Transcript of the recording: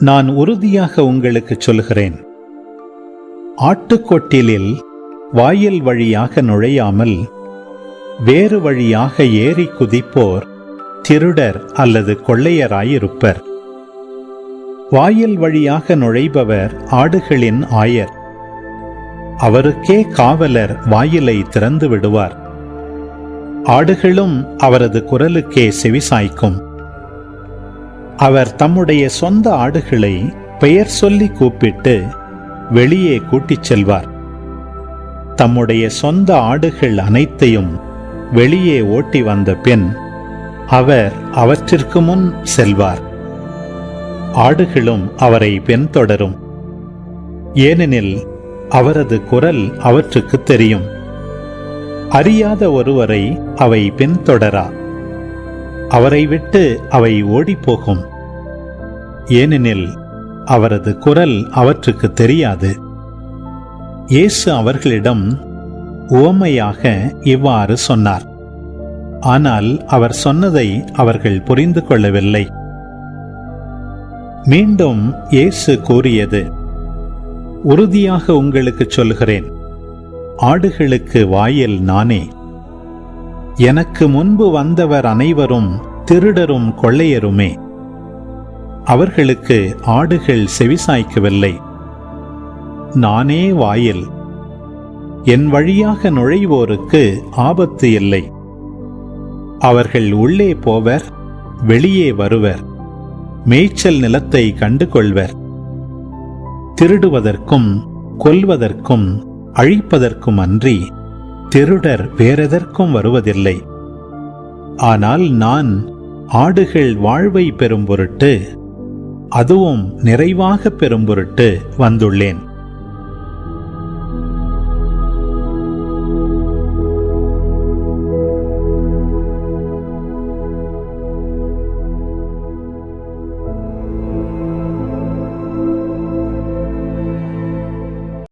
நான் உறுதியாக உங்களுக்கு சொல்கிறேன், ஆட்டுக்கொட்டிலில் வாயில் வழியாக நுழையாமல் வேறு வழியாக ஏறி குதிப்போர் திருடர் அல்லது கொள்ளையராயிருப்பர். வாயில் வழியாக நுழைபவர் ஆடுகளின் ஆயர். அவருக்கே காவலர் வாயிலை திறந்து விடுவார். ஆடுகளும் அவரது குரலுக்கே செவிசாய்க்கும். அவர் தம்முடைய சொந்த ஆடுகளை பெயர் சொல்லி கூப்பிட்டு வெளியே கூட்டிச் செல்வார். தம்முடைய சொந்த ஆடுகள் அனைத்தையும் வெளியே ஓட்டி வந்த பின் அவர் அவற்றிற்கு முன் செல்வார். ஆடுகளும் அவரை பின்தொடரும், ஏனெனில் அவரது குரல் அவற்றுக்கு தெரியும். அறியாத ஒருவரை அவை பின்தொடரா. அவரை விட்டு அவை ஓடிப்போகும், ஏனெனில் அவரது குரல் அவற்றுக்கு தெரியாது. இயேசு அவர்களிடம் உவமையாக இவ்வாறு சொன்னார். ஆனால் அவர் சொன்னதை அவர்கள் புரிந்து கொள்ளவில்லை. மீண்டும் இயேசு கூறியது, உறுதியாக உங்களுக்கு சொல்கிறேன், ஆடுகளுக்கு வாயில் நானே. எனக்கு முன்பு வந்தவர் அனைவரும் திருடரும் கொள்ளையருமே. அவர்களுக்கு ஆடுகள் செவிசாய்க்கவில்லை. நானே வாயில். என் வழியாக நுழைவோருக்கு ஆபத்து இல்லை. அவர்கள் உள்ளே போவர், வெளியே வருவர், மேய்ச்சல் நிலத்தை கண்டு கொள்வர். திருடுவதற்கும் கொல்வதற்கும் அழிப்பதற்கும் அன்றி திருடர் வேறெதற்கும் வருவதில்லை. ஆனால் நான் ஆடுகள் வாழ்வை பெறும் பொருட்டு, அதுவும் நிறைவாக பெறும் பொருட்டு வந்துள்ளேன்.